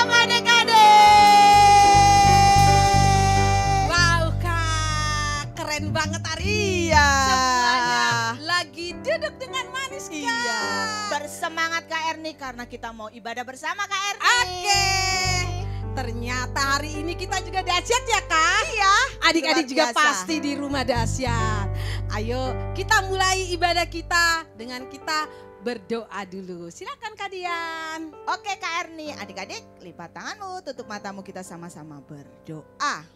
dong adik-adik. Wow Kak, keren banget hari ini. Iya. Semuanya lagi duduk dengan manis Kak. Iya. Bersemangat Kak Erni karena kita mau ibadah bersama Kak Erni. Oke. Ternyata hari ini kita juga dahsyat ya Kak. Iya. Adik-adik luar juga biasa. pasti di rumah dahsyat. Ayo kita mulai ibadah kita dengan kita berdoa dulu. Silakan Kak Dian. Oke Kak Erni, adik-adik lipat tanganmu, tutup matamu, kita sama-sama berdoa.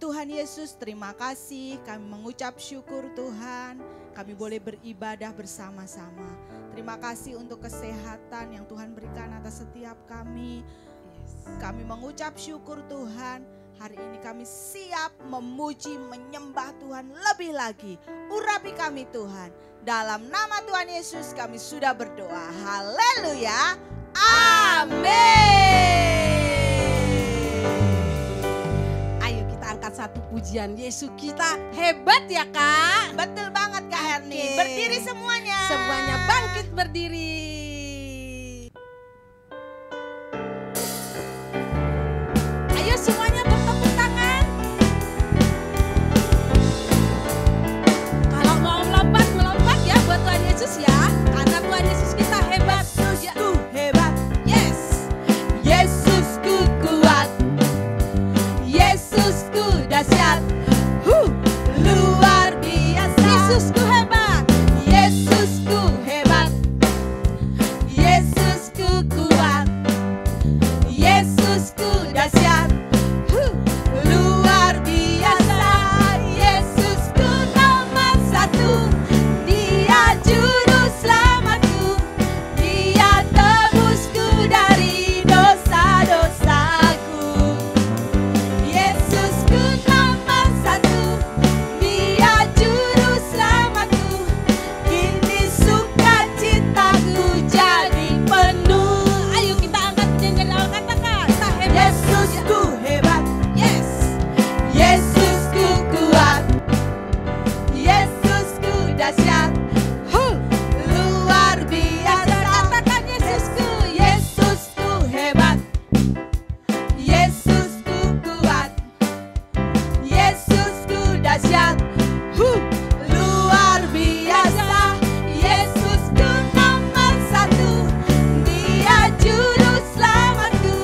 Tuhan Yesus, terima kasih, kami mengucap syukur Tuhan, kami boleh beribadah bersama-sama. Terima kasih untuk kesehatan yang Tuhan berikan atas setiap kami. Kami mengucap syukur Tuhan, hari ini kami siap memuji, menyembah Tuhan lebih lagi. Urapi kami Tuhan, dalam nama Tuhan Yesus kami sudah berdoa. Haleluya, amin. Ayo kita angkat satu pujian. Yesus kita hebat ya Kak. Betul banget Kak Herni. Oke. Berdiri semuanya. Semuanya bangkit berdiri. Ayo semuanya bertepuk tangan. Kalau mau melompat, melompat ya buat Tuhan Yesus ya. Karena Tuhan Yesus kita hebat. Yesusku hebat, Yes. Yesusku kuat, Yesusku dahsyat, luar biasa. Yesusku hebat. Yesusku hebat, Yesusku kuat, Yesusku dahsyat, luar biasa. Yesusku nomor satu, Dia juru selamatku, Dia tebusku dari dosa-dosaku. Yesusku nomor satu, Dia juru selamatku, kini sukacitaku jadi penuh. Ayo kita angkat pujian dari awal katakan. Kita hebat. Yesusku hebat, Yes. Yesusku kuat, Yesusku dahsyat, luar biasa. Katakan Yesusku. Yesusku hebat, Yesusku kuat, Yesusku dahsyat, luar biasa. Yesusku nomor satu, Dia juru selamatku,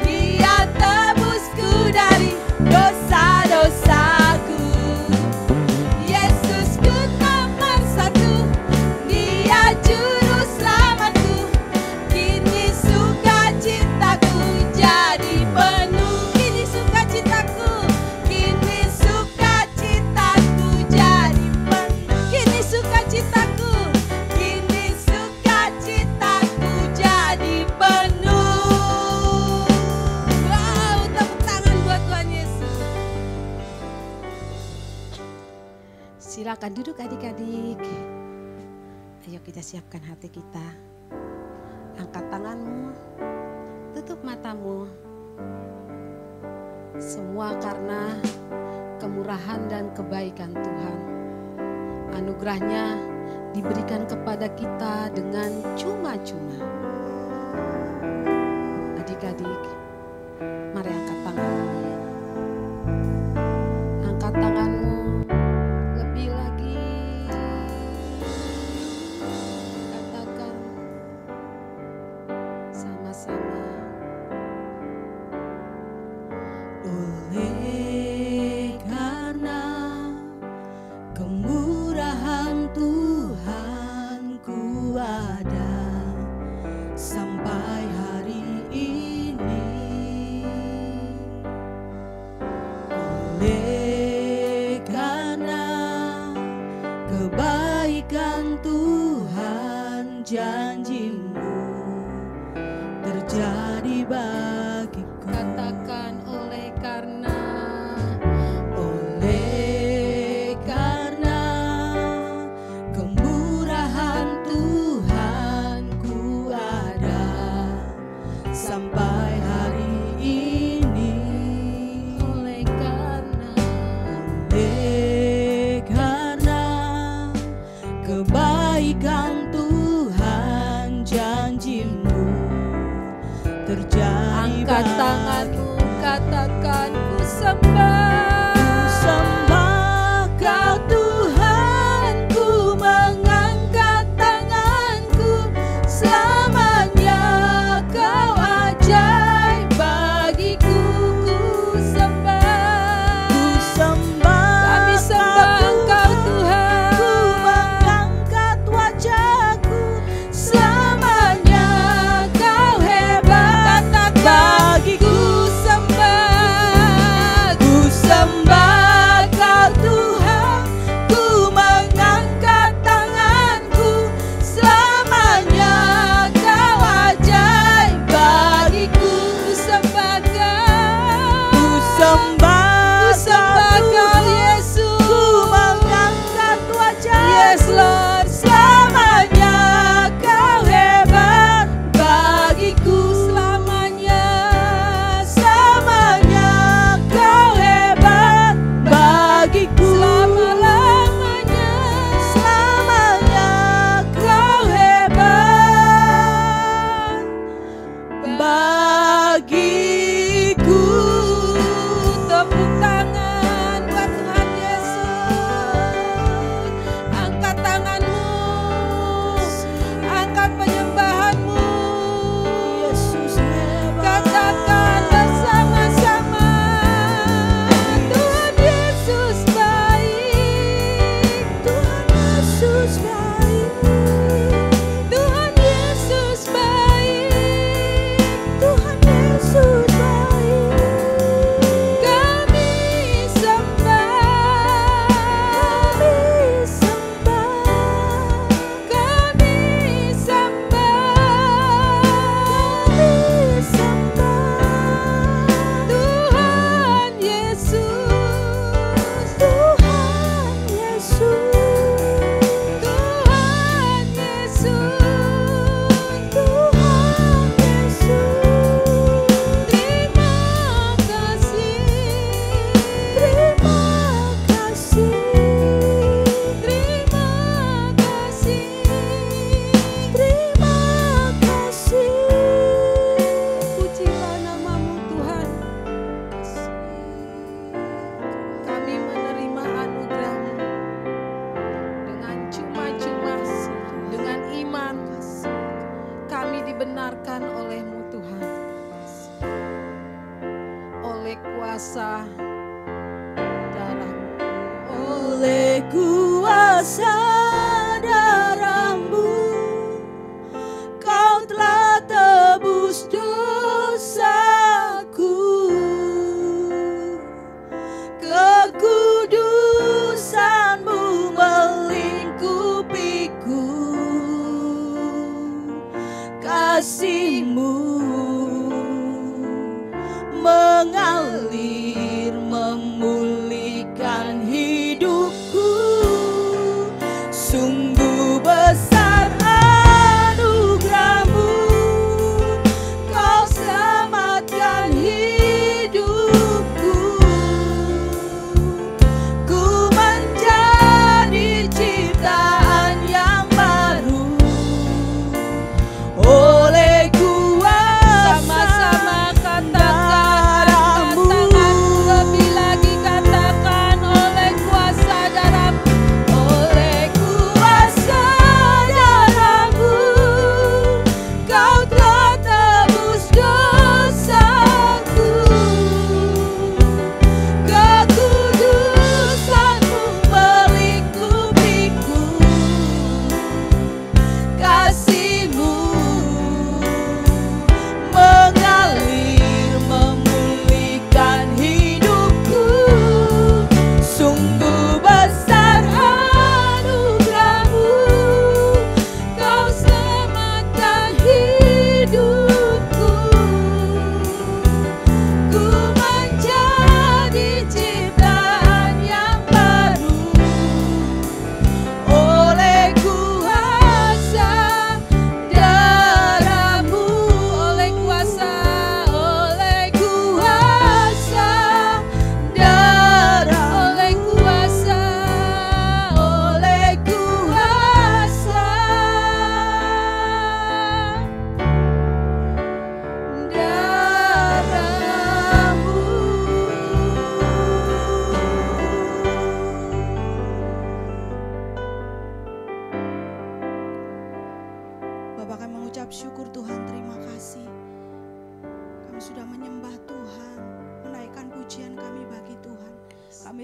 Dia tebusku dari dosa-dosaku. Yesusku nomor satu, Dia juru selamatku, kini sukacitaku jadi penuh. Kini sukacitaku. Kini sukacitaku jadi penuh. Kini sukacitaku. Kini sukacitaku jadi penuh. Wow, tepuk tangan buat Tuhan Yesus. Silakan duduk adik-adik. Ayo kita siapkan hati kita. Angkat tanganmu. Tutup matamu. Semua karena kemurahan dan kebaikan Tuhan. Anugerahnya diberikan kepada kita dengan cuma-cuma. Adik-adik, mari angkat tanganmu. Angkat tanganmu lebih lagi. Katakan sama-sama. Oleh karena kemurahan Tuhan ku ada sampai hari ini. Oleh karena kebaikan Tuhan, janjimu terjadi bagiku. Katakan oleh karena kemurahan Tuhan ku ada sampai hari ini. oleh karena kebaikan Tuhan, janjimu terjadi. Angkat tanganmu, katakan ku sembah. Sembah Kau Tuhan, ku mengangkat tanganku. Selamanya Kau ajaib bagiku. Ku sembah, kami sembah Engkau Tuhan. Ku mengangkat wajahku. Selamanya Kau hebat bagiku. Ku sembah Kau Tuhan, ku mengangkat tanganku. Selamanya Kau ajaib bagiku. Ku sembah Kau Yesus. Ku mengangkat wajahku. Yes Lord, selamanya Kau hebat bagiku. Selamanya Kau hebat bagiku. Selama-lamanya Kau hebat bagiku. Tepuk tangan buat Tuhan Yesus. Angkat tanganmu, angkat penyembahanmu. Katakan bersama-sama, Tuhan Yesus baik, Tuhan Yesus baik, Tuhan Yesus baik, Tuhan Yesus baik. Kami sembah, kami sembah, kami sembah, kami sembah Tuhan Yesus, Tuhan Yesus, Tuhan Yesus, Tuhan Yesus. Terima kasih, terima kasih, terima kasih, terima kasih. Pujilah namamu Tuhan. Kami menerima anugerah-Mu dengan cuma-cuma, dengan iman. Kami dibenarkan oleh-Mu Tuhan, oleh kuasa darah-Mu, oleh kuasa darah-Mu. Kau telah tebus dosaku. Kekudusan-Mu melingkupiku. Kasih-Mu mengalir, memulihkan hidupku. Sungguh besar anugerah-Mu. Kau selamatkan hidupku. Ku menjadi ciptaan yang baru oleh kuasa. Sama-sama katakan, angkat tanganmu,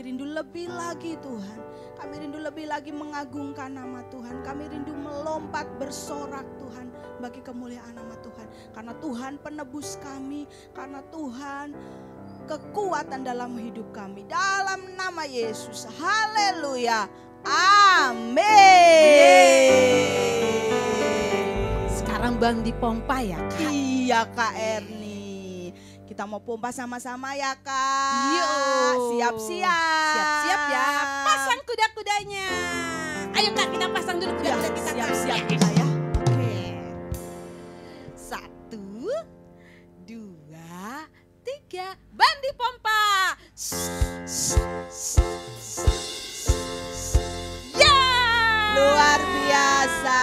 Kami rindu lebih lagi Tuhan. Kami rindu lebih lagi mengagungkan nama Tuhan. Kami rindu melompat bersorak Tuhan bagi kemuliaan nama Tuhan. Karena Tuhan penebus kami. Karena Tuhan kekuatan dalam hidup kami. Dalam nama Yesus. Haleluya. Amin. Sekarang Bang dipompa ya Kak? Iya Kak Erni. Kita mau pompa sama-sama ya Kak. Yuk. Siap-siap. Siap-siap ya. Pasang kuda-kudanya. Ayo Kak, kita pasang dulu kuda-kuda kita. Kak. Siap-siap kita ya. Oke. 1, 2, 3. Ban dipompa. Ya. Luar biasa.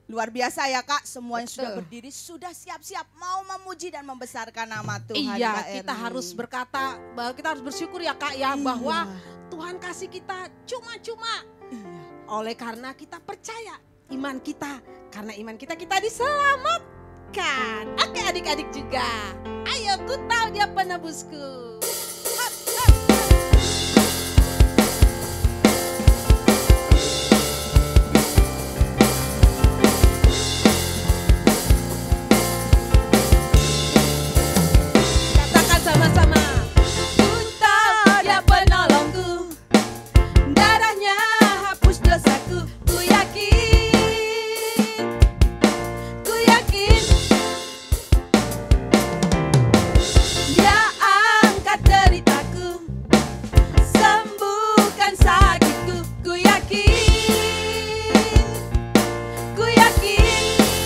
Luar biasa ya Kak, semuanya sudah berdiri, sudah siap-siap mau memuji dan membesarkan nama Tuhan. Iya, Kak kita Erni. harus berkata, kita harus bersyukur ya Kak ya, bahwa Tuhan kasih kita cuma-cuma. Iya. Oleh karena kita percaya iman kita, karena iman kita diselamatkan. Oke adik-adik juga, ayo ku tahu dia penebusku. Hop, hop. Katakan sama-sama. Ku tahu dia penolongku, darahnya hapus dosaku. Ku yakin, ku yakin. Dia angkat deritaku, sembuhkan sakitku. Ku yakin, ku yakin.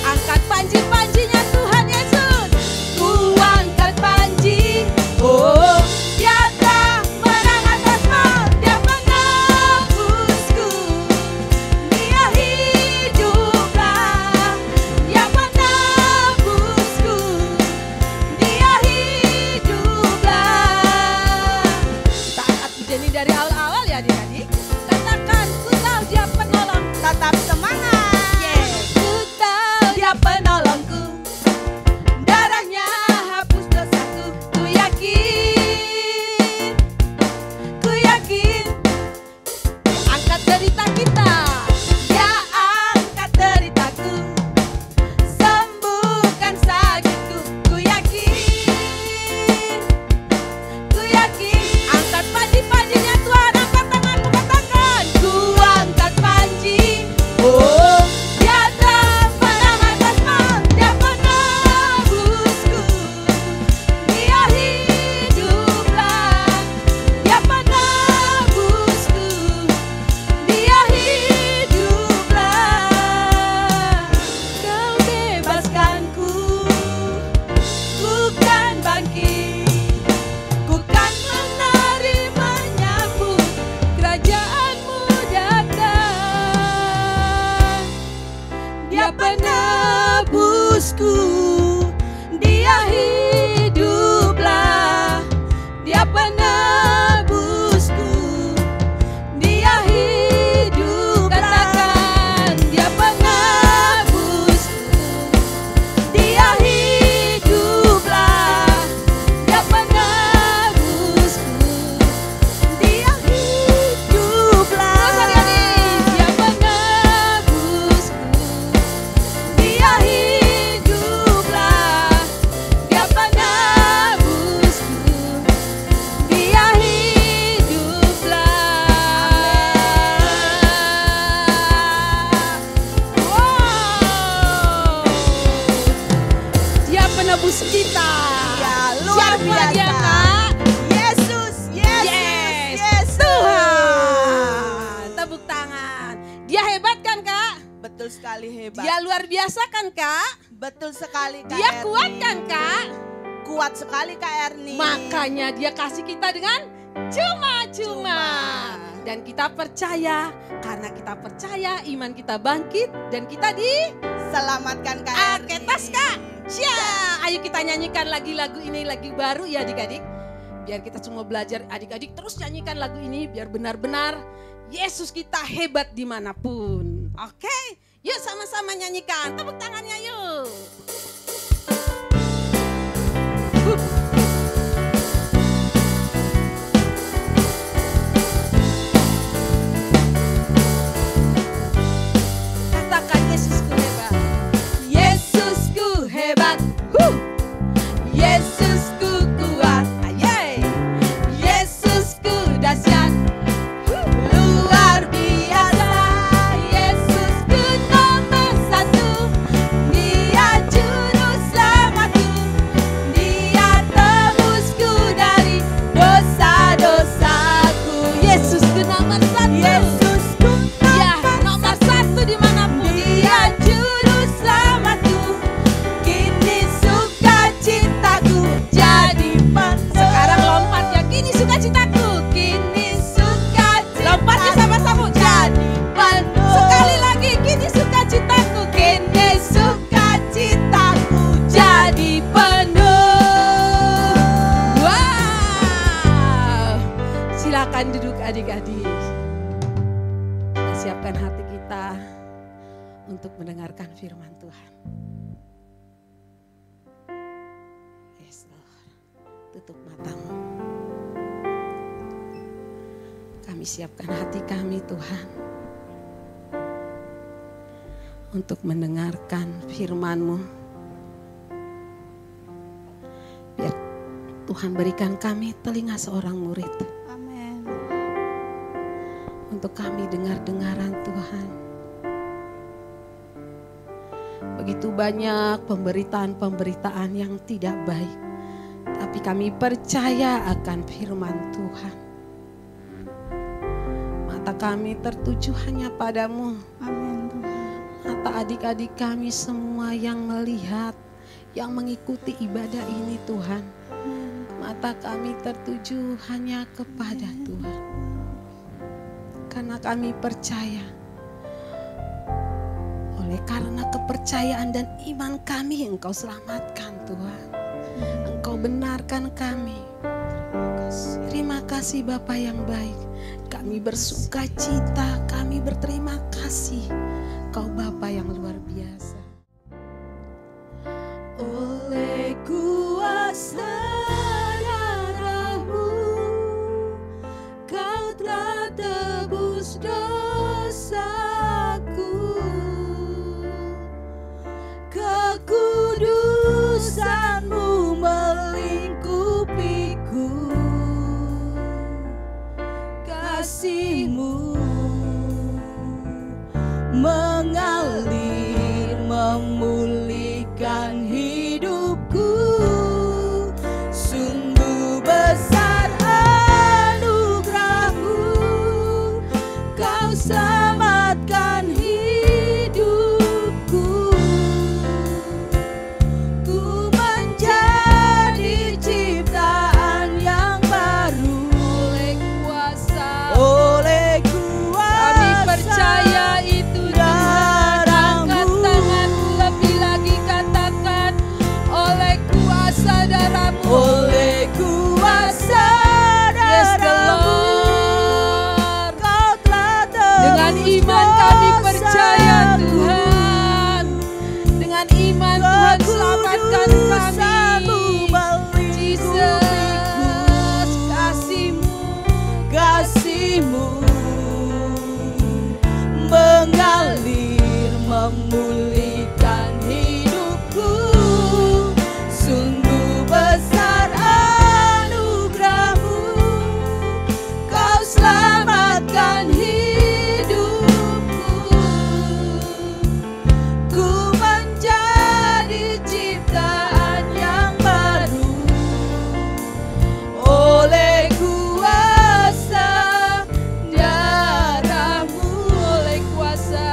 Angkat panji-panjinya Tuhan Yesus. Ku angkat panji, oh dia telah menang atas maut. Dia menebusku, dia hiduplah. Dia menebusku, dia hiduplah. Kita angkat pujian ini dari awal-awal ya adik-adik. Katakan ku tahu dia penolong. Tetap semangat. Yes. Ku tahu dia penolongku, darahnya hapus dosaku. Ku yakin, ku yakin. Angkat derita kita, dia angkat deritaku, sembuhkan sakitku. Ku yakin, ku yakin. Angkat panji-panjinya Tuhan, angkat tanganmu, katakan ku angkat panji. Oh, dia telah menang atas maut. Dia penebusku, dia hiduplah. Dia penebusku, dia hiduplah. Kau bebaskanku, ku kan bangkit, ku kan menerima nyambut kerajaanmu datang. Dia penebusku, dia hiduplah. Dia penebusku, dia hidup. Katakan dia penebusku, dia hiduplah. Dia penebusku, dia hiduplah. Terus adik-adik, dia penebusku, dia hiduplah. Dia penebusku, dia hiduplah. Wow. Dia penebus kita. Ya, luar Siapa biasa. dia, Kak? Yesus, Yesus, Yes, Yesus. Tuhan. Tepuk tangan. Dia hebat kan Kak? Betul sekali, hebat. Dia luar biasa kan Kak? Betul sekali Kak Dia Erni. kuat kan Kak? Kuat sekali Kak Erni. Makanya dia kasih kita dengan cuma-cuma. Dan kita percaya, karena kita percaya iman kita bangkit dan kita Selamatkan Kak Erni. tas Kak. Siap. Ayo kita nyanyikan lagi lagu ini, lagi baru ya adik-adik. Biar kita semua belajar, adik-adik terus nyanyikan lagu ini biar benar-benar Yesus kita hebat dimanapun. Oke, yuk sama-sama nyanyikan. Tepuk tangannya yuk. untuk mendengarkan firman Tuhan. Yes Lord. Tutup matamu. Kami siapkan hati kami Tuhan untuk mendengarkan firman-Mu. Biar Tuhan berikan kami telinga seorang murid. Amin. Untuk kami dengar-dengaran Tuhan. Begitu banyak pemberitaan-pemberitaan yang tidak baik. Tapi kami percaya akan firman Tuhan. Mata kami tertuju hanya padamu. Amin Tuhan. Mata adik-adik kami semua yang melihat, yang mengikuti ibadah ini Tuhan. Mata kami tertuju hanya kepada Tuhan. Karena kami percaya. Oleh karena kepercayaan dan iman kami Engkau selamatkan Tuhan. Engkau benarkan kami. Terima kasih Bapa yang baik. Kami bersuka cita, kami berterima kasih. Kau Bapa yang luar biasa. Oleh kuasa darah-Mu, Kau telah tebus dosaku. Kekudusan-Mu melingkupiku. Kasih-Mu mengalir memulihkan hidupku. Sungguh besar anugerah-Mu, Kau selamatkan hidupku. Ku menjadi ciptaan yang baru. Oleh kuasa Kami percaya itu Tuhan. Angkat tanganmu lebih lagi, katakan oleh kuasa darah-Mu. oleh kuasa Yes the darah-Mu, Lord. Kau telah tebus Dengan iman kami percaya dosaku. Tuhan. Dengan iman Tuhan selamatkan Kekudusan-Mu kami. Jesus, melingkupiku. kasih-Mu. Kasih-Mu mengalir memulihkan hidupku. Sungguh besar anugerah-Mu, Kau selamatkan hidupku. Ku menjadi ciptaan yang baru. Oleh kuasa darah-Mu, oleh kuasa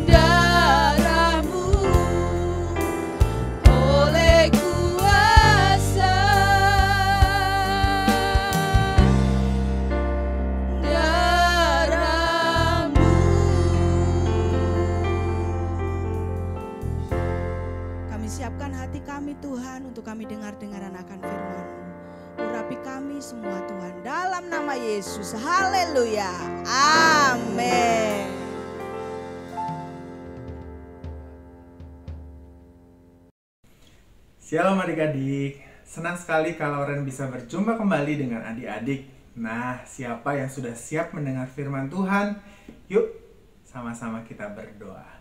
darah-Mu, oleh kuasa darah-Mu. Kami siapkan hati kami Tuhan untuk kami dengar-dengaran akan firman-Mu. Urapi kami semua Tuhan dalam nama Yesus. Haleluya. Amin. Shalom adik-adik, senang sekali kalau Ren bisa berjumpa kembali dengan adik-adik. Nah, siapa yang sudah siap mendengar firman Tuhan? Yuk, sama-sama kita berdoa.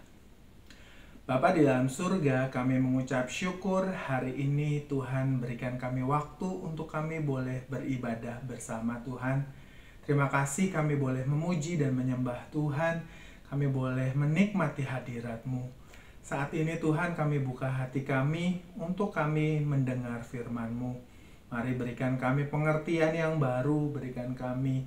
Bapa di dalam surga, kami mengucap syukur hari ini Tuhan berikan kami waktu untuk kami boleh beribadah bersama Tuhan. Terima kasih kami boleh memuji dan menyembah Tuhan, kami boleh menikmati hadirat-Mu. Saat ini Tuhan kami buka hati kami untuk kami mendengar firman-Mu. Mari berikan kami pengertian yang baru, berikan kami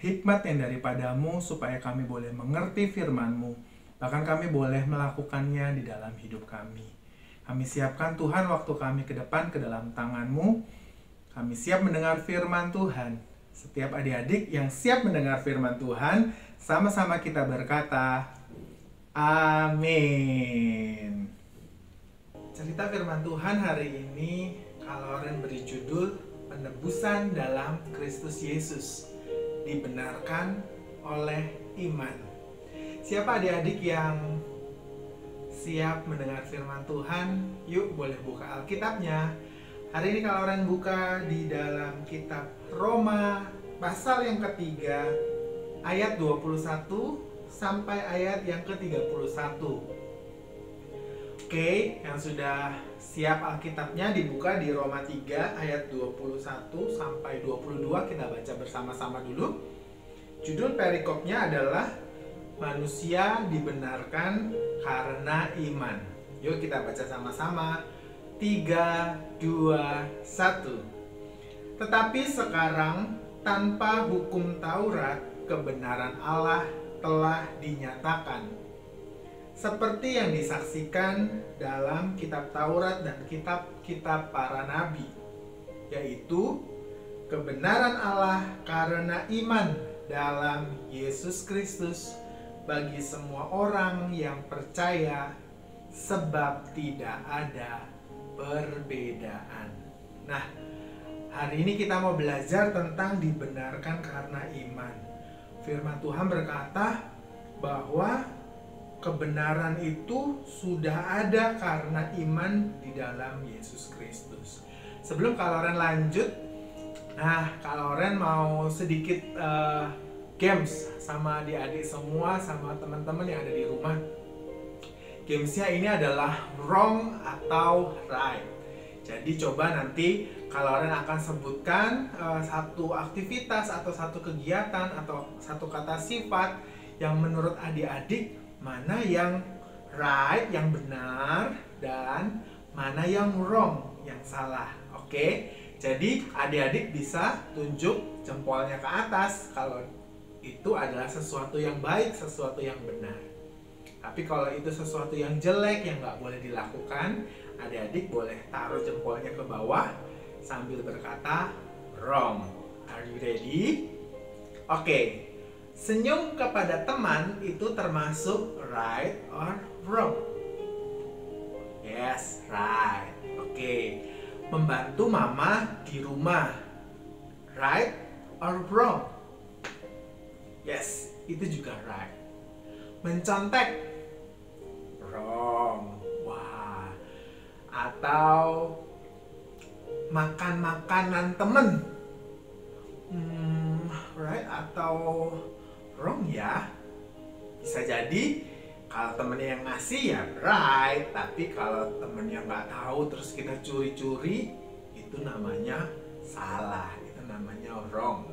hikmat yang daripada-Mu supaya kami boleh mengerti firman-Mu. Bahkan kami boleh melakukannya di dalam hidup kami. Kami siapkan Tuhan waktu kami ke depan ke dalam tangan-Mu. Kami siap mendengar firman Tuhan. Setiap adik-adik yang siap mendengar firman Tuhan, sama-sama kita berkata, amin. Cerita firman Tuhan hari ini, kalau Ren beri judul, penebusan dalam Kristus Yesus. Dibenarkan oleh iman. Siapa adik-adik yang siap mendengar firman Tuhan? Yuk boleh buka Alkitabnya. Hari ini kalau orang buka di dalam kitab Roma pasal yang ketiga ayat 21 sampai ayat yang ke-31. Oke, yang sudah siap Alkitabnya dibuka di Roma 3 ayat 21 sampai 22, kita baca bersama-sama dulu. Judul perikopnya adalah manusia dibenarkan karena iman. Yuk kita baca sama-sama. 3, 2, 1. Tetapi sekarang tanpa hukum Taurat, kebenaran Allah telah dinyatakan. Seperti yang disaksikan dalam kitab Taurat dan kitab-kitab para nabi, yaitu kebenaran Allah karena iman dalam Yesus Kristus bagi semua orang yang percaya, sebab tidak ada perbedaan. Nah, hari ini kita mau belajar tentang dibenarkan karena iman. Firman Tuhan berkata bahwa kebenaran itu sudah ada karena iman di dalam Yesus Kristus. Sebelum Kaloren lanjut, kalau Ren mau sedikit games sama adik-adik semua, sama teman-teman yang ada di rumah. Gamesnya ini adalah wrong atau right. Jadi coba nanti Kaloren akan sebutkan satu aktivitas atau satu kegiatan atau satu kata sifat yang menurut adik-adik mana yang right, yang benar, dan mana yang wrong, yang salah. Oke? Jadi adik-adik bisa tunjuk jempolnya ke atas kalau itu adalah sesuatu yang baik, sesuatu yang benar. Tapi kalau itu sesuatu yang jelek, yang nggak boleh dilakukan, adik-adik boleh taruh jempolnya ke bawah sambil berkata wrong. Are you ready? Oke. Senyum kepada teman itu termasuk right or wrong? Yes, right. Oke. Membantu mama di rumah, right or wrong? Yes, itu juga right. Mencontek, wrong. Wah. Atau makan makanan temen, right atau wrong ya. Bisa jadi kalau temennya yang ngasih ya right, tapi kalau temennya nggak tahu terus kita curi-curi, itu namanya salah, itu namanya wrong.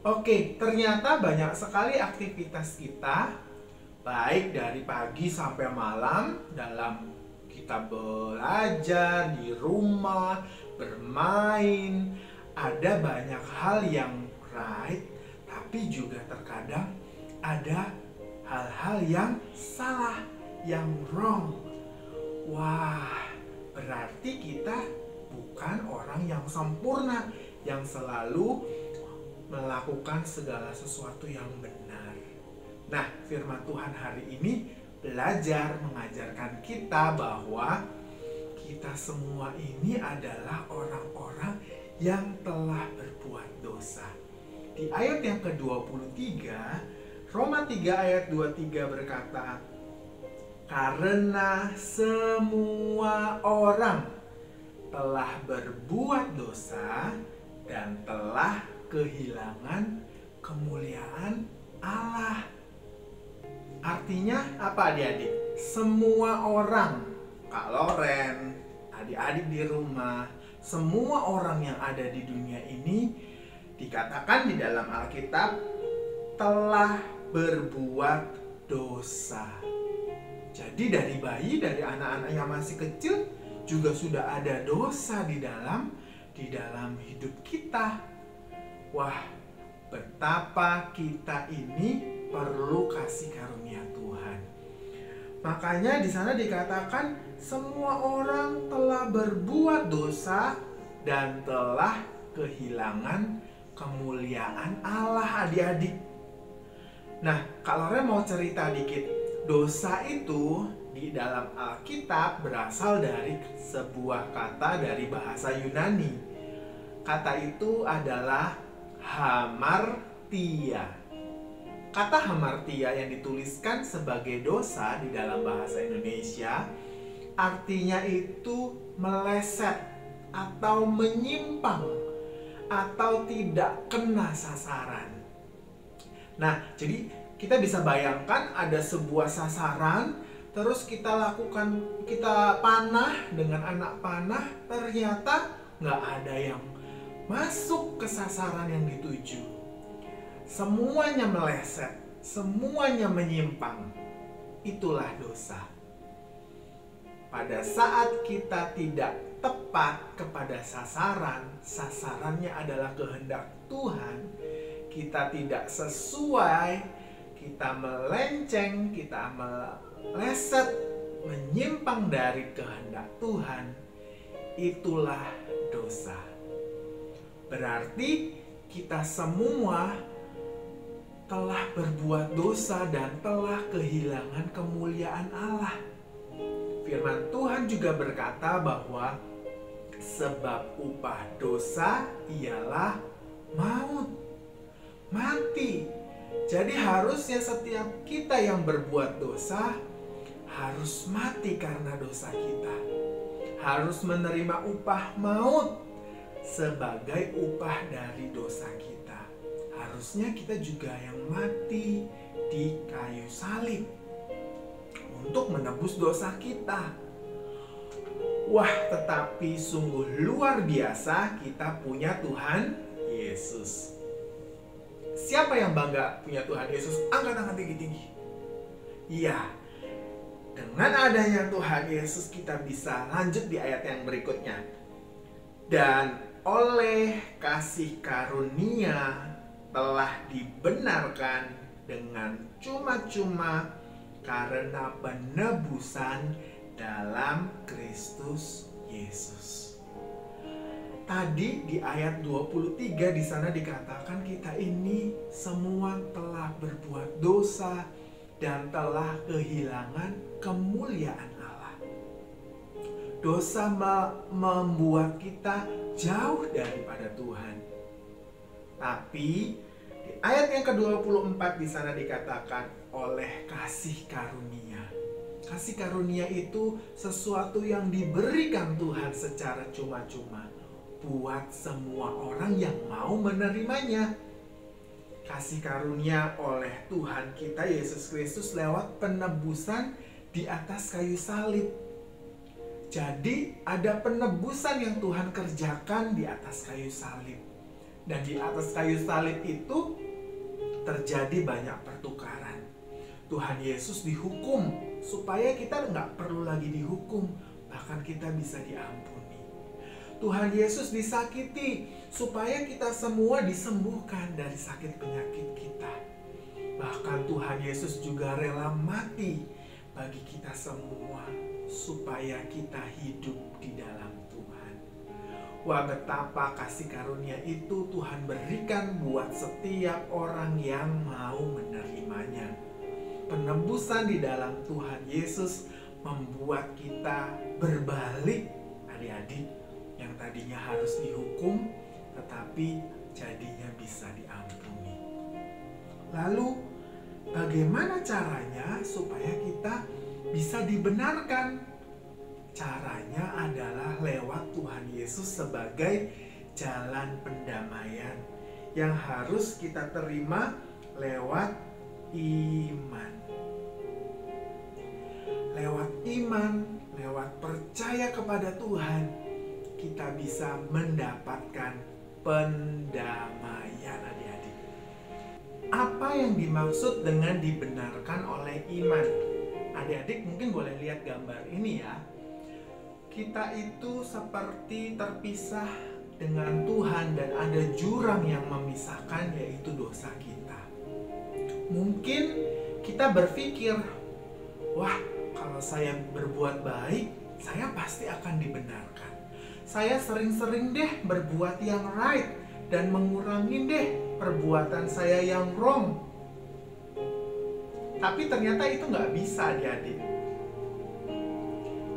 Oke, ternyata banyak sekali aktivitas kita, baik dari pagi sampai malam, dalam kita belajar di rumah, bermain, ada banyak hal yang right, tapi juga terkadang ada hal-hal yang salah, yang wrong. Wah, berarti kita bukan orang yang sempurna, yang selalu melakukan segala sesuatu yang benar. Nah, firman Tuhan hari ini belajar mengajarkan kita bahwa kita semua ini adalah orang-orang yang telah berbuat dosa. Di ayat yang ke-23, Roma 3 ayat 23 berkata, karena semua orang telah berbuat dosa dan telah kehilangan kemuliaan Allah. Artinya apa adik-adik? Semua orang, Kak Loren, adik-adik di rumah, semua orang yang ada di dunia ini dikatakan di dalam Alkitab telah berbuat dosa. Jadi dari bayi, dari anak-anak yang masih kecil juga sudah ada dosa di dalam hidup kita. Wah, betapa kita ini perlu kasih karunia Tuhan. Makanya di sana dikatakan semua orang telah berbuat dosa dan telah kehilangan kemuliaan Allah, adik-adik. Nah, kalau Ren mau cerita dikit, dosa itu di dalam Alkitab berasal dari sebuah kata dari bahasa Yunani. Kata itu adalah hamartia. Kata hamartia yang dituliskan sebagai dosa di dalam bahasa Indonesia artinya itu meleset atau menyimpang atau tidak kena sasaran. Nah, jadi kita bisa bayangkan ada sebuah sasaran, terus kita panah dengan anak panah, ternyata nggak ada yang masuk ke sasaran yang dituju. Semuanya meleset, semuanya menyimpang. Itulah dosa. Pada saat kita tidak tepat kepada sasaran, sasarannya adalah kehendak Tuhan, kita tidak sesuai, kita melenceng, kita meleset, menyimpang dari kehendak Tuhan, itulah dosa. Berarti kita semua telah berbuat dosa dan telah kehilangan kemuliaan Allah. Firman Tuhan juga berkata bahwa sebab upah dosa ialah maut, mati. Jadi harusnya setiap kita yang berbuat dosa harus mati karena dosa kita. Harus menerima upah maut sebagai upah dari dosa kita. Harusnya kita juga yang mati di kayu salib untuk menebus dosa kita. Wah, tetapi sungguh luar biasa kita punya Tuhan Yesus. Siapa yang bangga punya Tuhan Yesus? Angkat tangan tinggi-tinggi. Iya, dengan adanya Tuhan Yesus kita bisa lanjut di ayat yang berikutnya. Dan oleh kasih karunia telah dibenarkan dengan cuma-cuma karena penebusan dalam Kristus Yesus. Tadi di ayat 23 di sana dikatakan kita ini semua telah berbuat dosa dan telah kehilangan kemuliaan Allah. Dosa membuat kita jauh daripada Tuhan. Tapi di ayat yang ke-24 di sana dikatakan oleh kasih karunia. Kasih karunia itu sesuatu yang diberikan Tuhan secara cuma-cuma buat semua orang yang mau menerimanya. Kasih karunia oleh Tuhan kita Yesus Kristus lewat penebusan di atas kayu salib. Jadi ada penebusan yang Tuhan kerjakan di atas kayu salib. Dan di atas kayu salib itu terjadi banyak pertukaran. Tuhan Yesus dihukum supaya kita nggak perlu lagi dihukum, bahkan kita bisa diampuni. Tuhan Yesus disakiti supaya kita semua disembuhkan dari sakit penyakit kita. Bahkan Tuhan Yesus juga rela mati bagi kita semua supaya kita hidup di dalam Tuhan. Wah, betapa kasih karunia itu Tuhan berikan buat setiap orang yang mau menerimanya. Penebusan di dalam Tuhan Yesus membuat kita berbalik, adik-adik, yang tadinya harus dihukum tetapi jadinya bisa diampuni. Lalu bagaimana caranya supaya kita bisa dibenarkan? Caranya adalah lewat Tuhan Yesus sebagai jalan pendamaian yang harus kita terima lewat iman. Lewat iman, lewat percaya kepada Tuhan, kita bisa mendapatkan pendamaian, adik-adik. Apa yang dimaksud dengan dibenarkan oleh iman? Adik-adik mungkin boleh lihat gambar ini ya. Kita itu seperti terpisah dengan Tuhan dan ada jurang yang memisahkan, yaitu dosa kita. Mungkin kita berpikir, wah, kalau saya berbuat baik, saya pasti akan dibenarkan. Saya sering-sering deh berbuat yang right dan mengurangi deh perbuatan saya yang wrong. Tapi ternyata itu nggak bisa, adik-adik.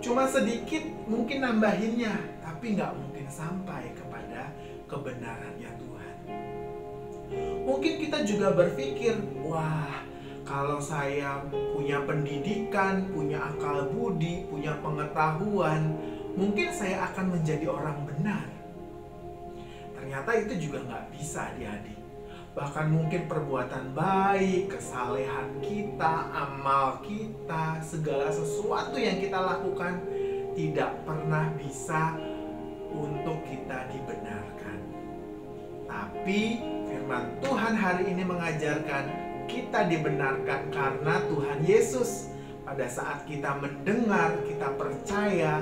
Cuma sedikit mungkin nambahinnya, tapi nggak mungkin sampai kepada kebenarannya Tuhan. Mungkin kita juga berpikir, wah, kalau saya punya pendidikan, punya akal budi, punya pengetahuan, mungkin saya akan menjadi orang benar. Ternyata itu juga nggak bisa, adik-adik. Bahkan mungkin perbuatan baik, kesalehan kita, amal kita, segala sesuatu yang kita lakukan tidak pernah bisa untuk kita dibenarkan. Tapi firman Tuhan hari ini mengajarkan kita dibenarkan karena Tuhan Yesus. Pada saat kita mendengar, kita percaya,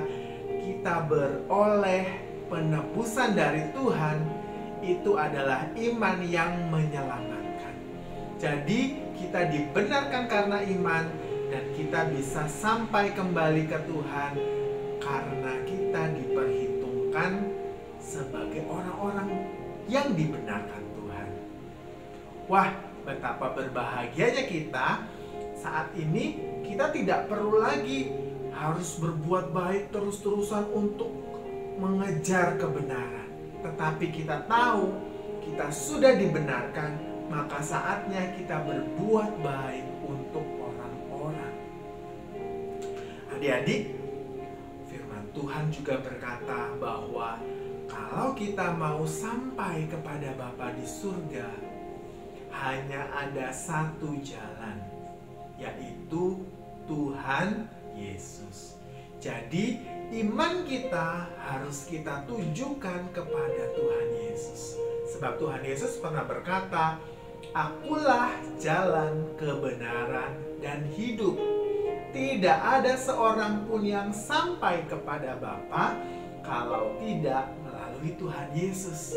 kita beroleh penebusan dari Tuhan, itu adalah iman yang menyelamatkan. Jadi kita dibenarkan karena iman dan kita bisa sampai kembali ke Tuhan karena kita diperhitungkan sebagai orang-orang yang dibenarkan Tuhan. Wah, betapa berbahagianya kita saat ini. Kita tidak perlu lagi harus berbuat baik terus-terusan untuk mengejar kebenaran. Tetapi kita tahu kita sudah dibenarkan, maka saatnya kita berbuat baik untuk orang-orang. Adik-adik, firman Tuhan juga berkata bahwa kalau kita mau sampai kepada Bapa di surga, hanya ada satu jalan, yaitu Tuhan Yesus. Jadi iman kita harus kita tujukan kepada Tuhan Yesus. Sebab Tuhan Yesus pernah berkata, "Akulah jalan, kebenaran, dan hidup. Tidak ada seorang pun yang sampai kepada Bapa kalau tidak melalui Tuhan Yesus."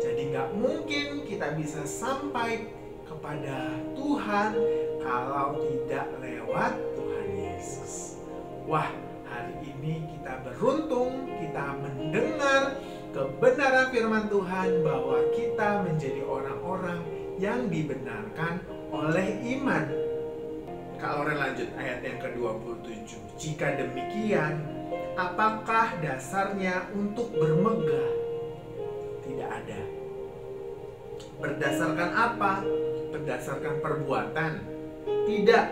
Jadi nggak mungkin kita bisa sampai kepada Tuhan kalau tidak lewat Tuhan Yesus. Wah, hari ini kita beruntung, kita mendengar kebenaran firman Tuhan bahwa kita menjadi orang-orang yang dibenarkan oleh iman. Kalau lanjut ayat yang ke-27. Jika demikian, apakah dasarnya untuk bermegah? Tidak ada. Berdasarkan apa? Berdasarkan perbuatan? Tidak,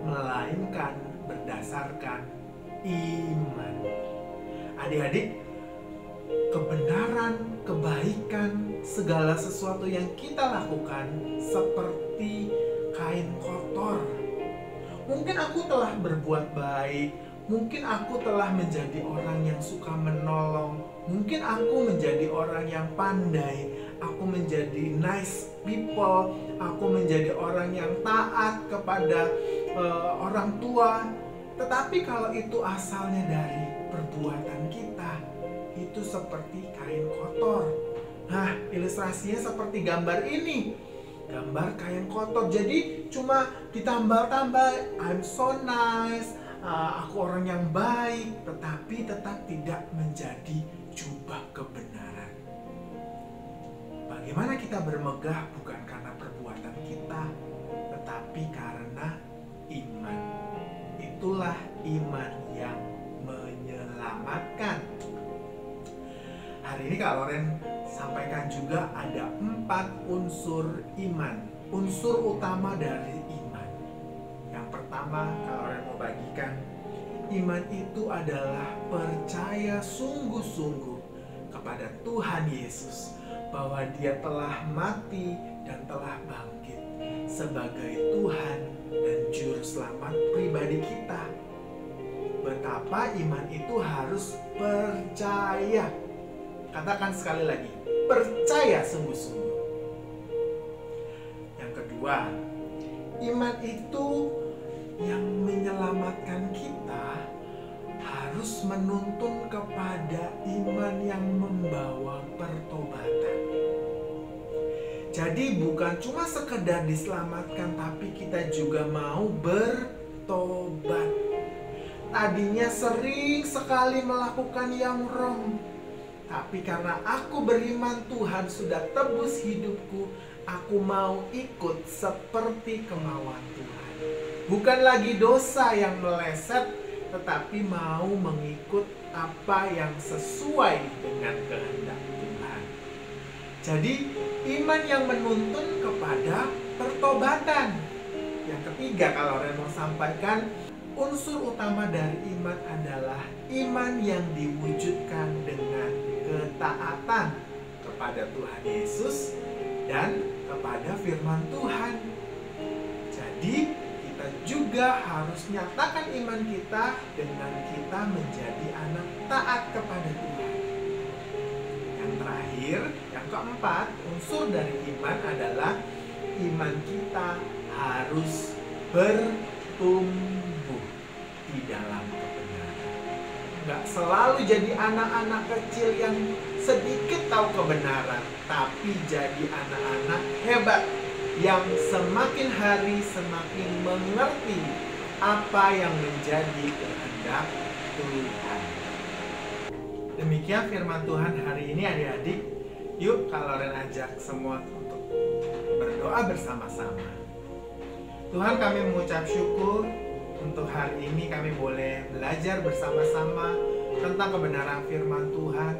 melainkan berdasarkan iman. Adik-adik, kebenaran, kebaikan, segala sesuatu yang kita lakukan seperti kain kotor. Mungkin aku telah berbuat baik, mungkin aku telah menjadi orang yang suka menolong, mungkin aku menjadi orang yang pandai, aku menjadi nice people, aku menjadi orang yang taat kepada orang tua. Tetapi kalau itu asalnya dari perbuatan kita, itu seperti kain kotor. Nah, ilustrasinya seperti gambar ini. Gambar kain kotor. Jadi cuma ditambal-tambal, I'm so nice, aku orang yang baik, tetapi tetap tidak menjadi jubah kebenaran. Bagaimana kita bermegah bukan karena perbuatan kita, tetapi karena iman. Itulah iman yang menyelamatkan. Hari ini Kak Loren sampaikan juga ada 4 unsur iman. Unsur utama dari iman. Yang pertama Kak Loren mau bagikan, iman itu adalah percaya sungguh-sungguh kepada Tuhan Yesus, bahwa Dia telah mati dan telah bangkit sebagai Tuhan dan Juru Selamat pribadi kita. Betapa iman itu harus percaya. Katakan sekali lagi, percaya sungguh-sungguh. Yang kedua, iman itu yang menyelamatkan kita harus menuntun kepada iman yang membawa pertobatan. Jadi bukan cuma sekedar diselamatkan, tapi kita juga mau bertobat. Tadinya sering sekali melakukan yang wrong, tapi karena aku beriman Tuhan sudah tebus hidupku, aku mau ikut seperti kemauan Tuhan. Bukan lagi dosa yang meleset, tetapi mau mengikut apa yang sesuai dengan kehendak Tuhan. Jadi iman yang menuntun kepada pertobatan. Yang ketiga, kalau Ren mau sampaikan, unsur utama dari iman adalah iman yang diwujudkan dengan ketaatan kepada Tuhan Yesus dan kepada firman Tuhan. Jadi kita juga harus nyatakan iman kita dengan kita menjadi anak taat kepada Tuhan. Yang terakhir, yang keempat, unsur dari iman adalah iman kita harus bertumbuh di dalam kebenaran. Nggak selalu jadi anak-anak kecil yang sedikit tahu kebenaran, tapi jadi anak-anak hebat yang semakin hari semakin mengerti apa yang menjadi kehendak Tuhan. Demikian firman Tuhan hari ini adik-adik. Yuk kalau Ren ajak semua untuk berdoa bersama-sama. Tuhan, kami mengucap syukur untuk hari ini kami boleh belajar bersama-sama tentang kebenaran firman Tuhan.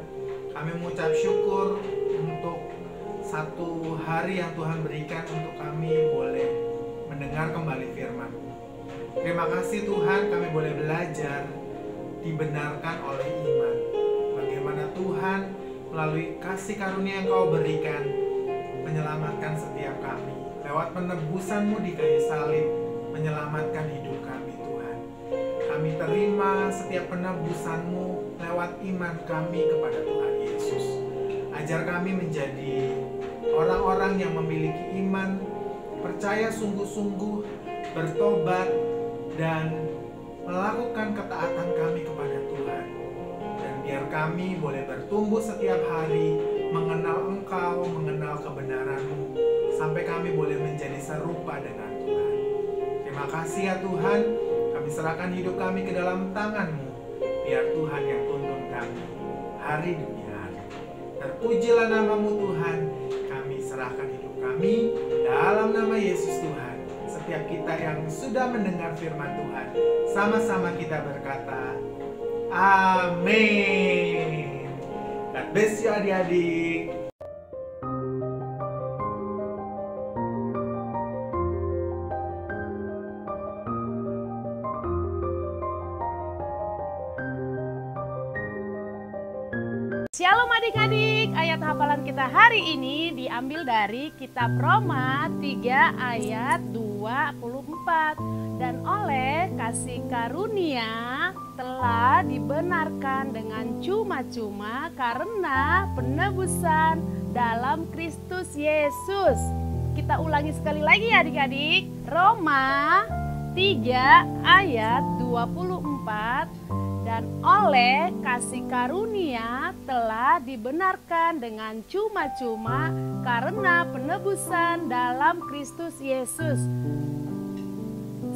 Kami mengucap syukur untuk satu hari yang Tuhan berikan untuk kami boleh mendengar kembali firman-Mu. Terima kasih Tuhan, kami boleh belajar dibenarkan oleh iman. Bagaimana Tuhan melalui kasih karunia yang Kau berikan menyelamatkan setiap kami. Lewat penebusan-Mu di kayu salib menyelamatkan hidup kami Tuhan. Kami terima setiap penebusan-Mu lewat iman kami kepada Tuhan Yesus. Ajar kami menjadi orang-orang yang memiliki iman, percaya sungguh-sungguh, bertobat, dan melakukan ketaatan kami kepada Tuhan. Dan biar kami boleh bertumbuh setiap hari, mengenal Engkau, mengenal kebenaran-Mu, sampai kami boleh menjadi serupa dengan Tuhan. Terima kasih ya Tuhan, kami serahkan hidup kami ke dalam tangan-Mu, biar Tuhan yang tuntun kami hari demi hari. Terpujilah nama-Mu Tuhan, kami serahkan hidup kami dalam nama Yesus Tuhan. Setiap kita yang sudah mendengar firman Tuhan, sama-sama kita berkata, amin. God bless you adik-adik. Shalom adik-adik, ayat hafalan kita hari ini diambil dari kitab Roma 3 ayat 24. Dan oleh kasih karunia telah dibenarkan dengan cuma-cuma karena penebusan dalam Kristus Yesus. Kita ulangi sekali lagi adik-adik. Roma 3 ayat 24. Dan oleh kasih karunia telah dibenarkan dengan cuma-cuma karena penebusan dalam Kristus Yesus.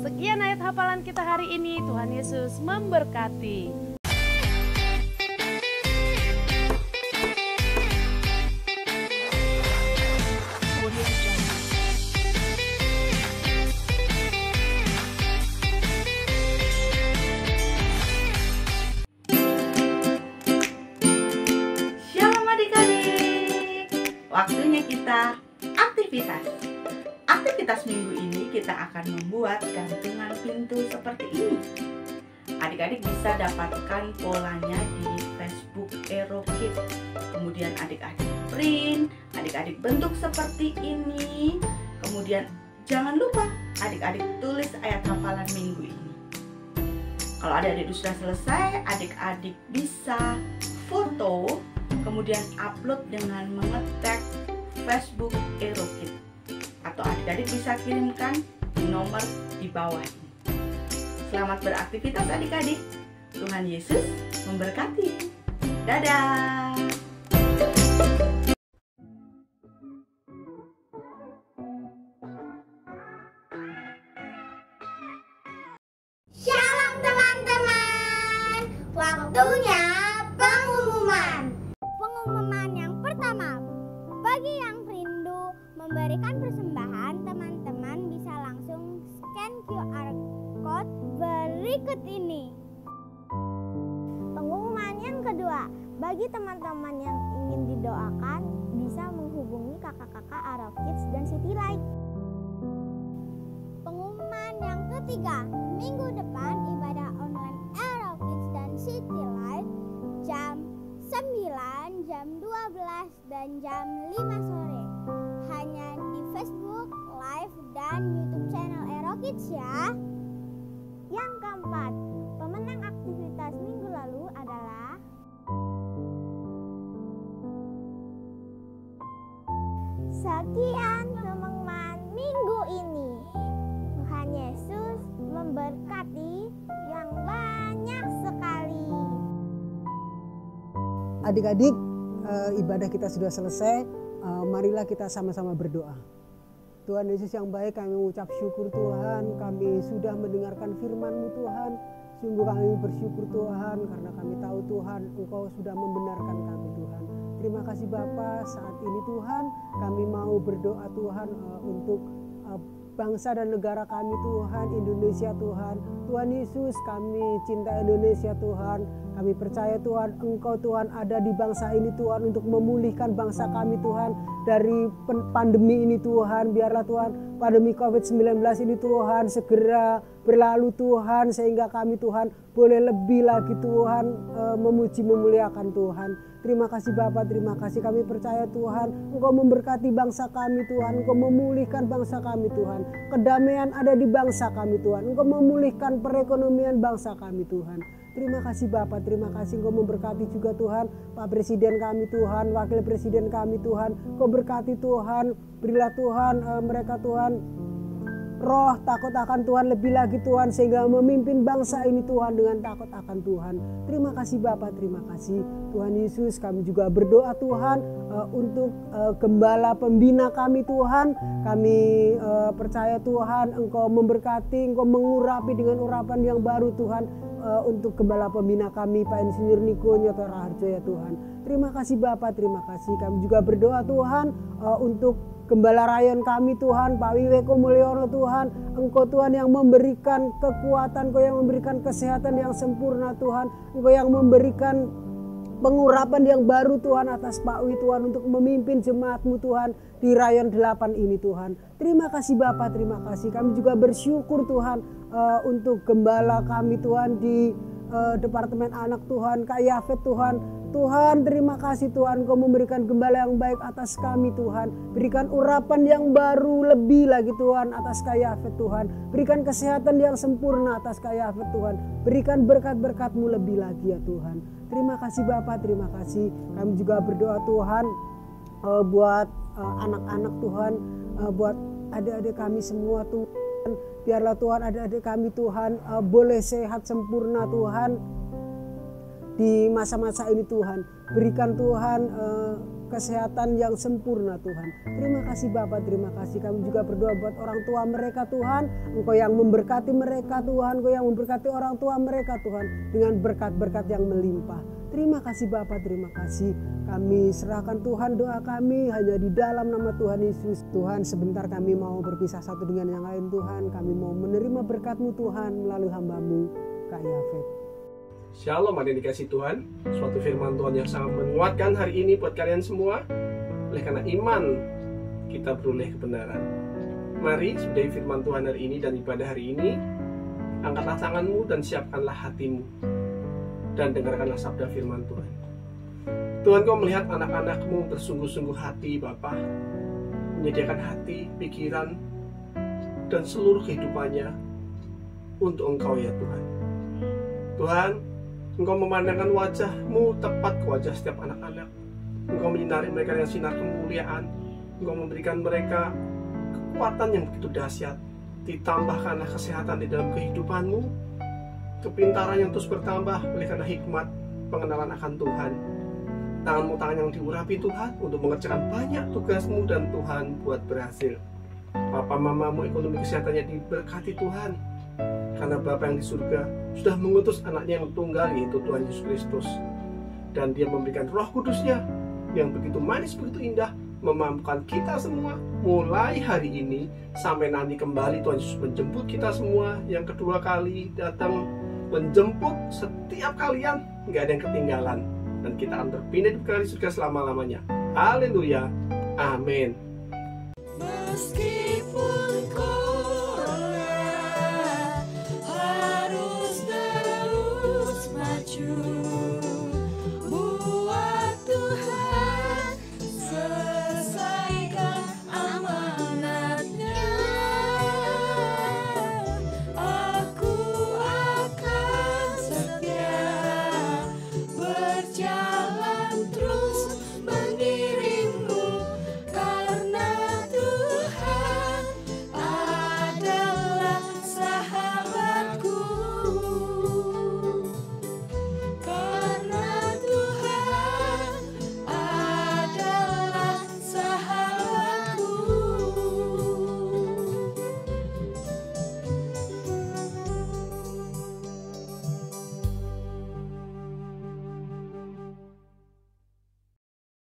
Sekian ayat hafalan kita hari ini. Tuhan Yesus memberkati. Waktunya kita aktivitas. Aktivitas minggu ini kita akan membuat gantungan pintu seperti ini. Adik-adik bisa dapatkan polanya di Facebook Erokid. Kemudian adik-adik print, adik-adik bentuk seperti ini. Kemudian jangan lupa adik-adik tulis ayat hafalan minggu ini. Kalau adik-adik sudah selesai, adik-adik bisa foto, kemudian upload dengan mengetag Facebook Erokid, atau adik-adik bisa kirimkan di nomor di bawah ini. Selamat beraktivitas adik-adik. Tuhan Yesus memberkati. Dadah. Shalom teman-teman. Waktunya pengumuman. Pengumuman yang pertama, bagi yang rindu memberikan persembahan, teman-teman bisa langsung scan QR code berikut ini. Pengumuman yang kedua, bagi teman-teman yang ingin didoakan, bisa bisa menghubungi kakak-kakak Arrow Kids dan City Light. Pengumuman yang ketiga, minggu depan ibadah online Arrow Kids dan City Light jam 9, jam 12, dan jam 5 sore. Hanya di Facebook Live dan YouTube channel Arrow Kids ya. Yang keempat, pemenang aktivitas minggu lalu adalah sekian teman-teman minggu ini. Tuhan Yesus memberkati yang banyak sekali. Adik-adik, ibadah kita sudah selesai. Marilah kita sama-sama berdoa. Tuhan Yesus yang baik, kami mengucap syukur Tuhan. Kami sudah mendengarkan firman-Mu Tuhan. Sungguh kami bersyukur Tuhan, karena kami tahu Tuhan Engkau sudah membenarkan kami Tuhan. Terima kasih Bapa, saat ini Tuhan kami mau berdoa Tuhan untuk bangsa dan negara kami Tuhan, Indonesia Tuhan. Tuhan Yesus, kami cinta Indonesia Tuhan. Kami percaya Tuhan Engkau Tuhan ada di bangsa ini Tuhan untuk memulihkan bangsa kami Tuhan dari pandemi ini Tuhan. Biarlah Tuhan pandemi COVID-19 ini Tuhan segera berlalu Tuhan, sehingga kami Tuhan boleh lebih lagi Tuhan memuji memuliakan Tuhan. Terima kasih Bapa, terima kasih, kami percaya Tuhan Engkau memberkati bangsa kami Tuhan, Engkau memulihkan bangsa kami Tuhan. Kedamaian ada di bangsa kami Tuhan, Engkau memulihkan perekonomian bangsa kami Tuhan. Terima kasih Bapa, terima kasih Engkau memberkati juga Tuhan Pak Presiden kami Tuhan, Wakil Presiden kami Tuhan. Engkau berkati Tuhan, berilah Tuhan mereka Tuhan roh takut akan Tuhan lebih lagi Tuhan, sehingga memimpin bangsa ini Tuhan dengan takut akan Tuhan. Terima kasih Bapa, terima kasih Tuhan Yesus. Kami juga berdoa Tuhan untuk gembala pembina kami Tuhan. Kami percaya Tuhan Engkau memberkati, Engkau mengurapi dengan urapan yang baru Tuhan untuk gembala pembina kami Pak Insinyur Niko Nyoto Raharjo ya Tuhan. Terima kasih Bapa, terima kasih. Kami juga berdoa Tuhan untuk Gembala rayon kami Tuhan, Pak Wiweko Mulyono Tuhan. Engkau Tuhan yang memberikan kekuatan, Engkau yang memberikan kesehatan yang sempurna Tuhan. Engkau yang memberikan pengurapan yang baru Tuhan atas Pak Wi Tuhan untuk memimpin jemaat-Mu Tuhan di rayon 8 ini Tuhan. Terima kasih Bapak, terima kasih. Kami juga bersyukur Tuhan untuk gembala kami Tuhan di Departemen Anak Tuhan, Kak Yafet Tuhan. Tuhan terima kasih Tuhan, Engkau memberikan gembala yang baik atas kami Tuhan. Berikan urapan yang baru lebih lagi Tuhan atas Kak Yafet Tuhan. Berikan kesehatan yang sempurna atas Kak Yafet Tuhan. Berikan berkat-berkat-Mu lebih lagi ya Tuhan. Terima kasih Bapak, terima kasih. Kami juga berdoa Tuhan buat anak-anak Tuhan, buat adik-adik kami semua Tuhan. Biarlah Tuhan adik-adik kami Tuhan boleh sehat sempurna Tuhan di masa-masa ini Tuhan. Berikan Tuhan kesehatan yang sempurna Tuhan. Terima kasih Bapak, terima kasih. Kami juga berdoa buat orang tua mereka Tuhan. Engkau yang memberkati mereka Tuhan, Engkau yang memberkati orang tua mereka Tuhan dengan berkat-berkat yang melimpah. Terima kasih Bapak, terima kasih. Kami serahkan Tuhan doa kami hanya di dalam nama Tuhan Yesus. Tuhan, sebentar kami mau berpisah satu dengan yang lain Tuhan. Kami mau menerima berkat-Mu Tuhan melalui hamba-Mu Kak Yafet. Shalom adik dikasih Tuhan. Suatu firman Tuhan yang sangat menguatkan hari ini buat kalian semua. Oleh karena iman kita beroleh kebenaran. Mari sudahi firman Tuhan hari ini dan ibadah hari ini. Angkatlah tanganmu dan siapkanlah hatimu, dan dengarkanlah sabda firman Tuhan. Tuhan, Kau melihat anak-anak-Mu bersungguh-sungguh hati Bapa, menyediakan hati, pikiran, dan seluruh kehidupannya untuk Engkau ya Tuhan. Tuhan, Engkau memandangkan wajah-Mu tepat ke wajah setiap anak-anak. Engkau menyinari mereka dengan sinar kemuliaan. Engkau memberikan mereka kekuatan yang begitu dahsyat. Ditambahkanlah kesehatan di dalam kehidupan-Mu, kepintaran yang terus bertambah oleh karena hikmat pengenalan akan Tuhan. Tangan-Mu tangan yang diurapi Tuhan untuk mengerjakan banyak tugas-Mu dan Tuhan buat berhasil. Papa mamamu ekonomi kesehatannya diberkati Tuhan, karena Bapa yang di surga sudah mengutus anaknya yang tunggal, yaitu Tuhan Yesus Kristus. Dan Dia memberikan Roh Kudus-Nya yang begitu manis, begitu indah, memampukan kita semua mulai hari ini sampai nanti kembali Tuhan Yesus menjemput kita semua yang kedua kali datang, menjemput setiap kalian, nggak ada yang ketinggalan, dan kita akan berpindah di surga selama-lamanya. Haleluya. Amin. Meski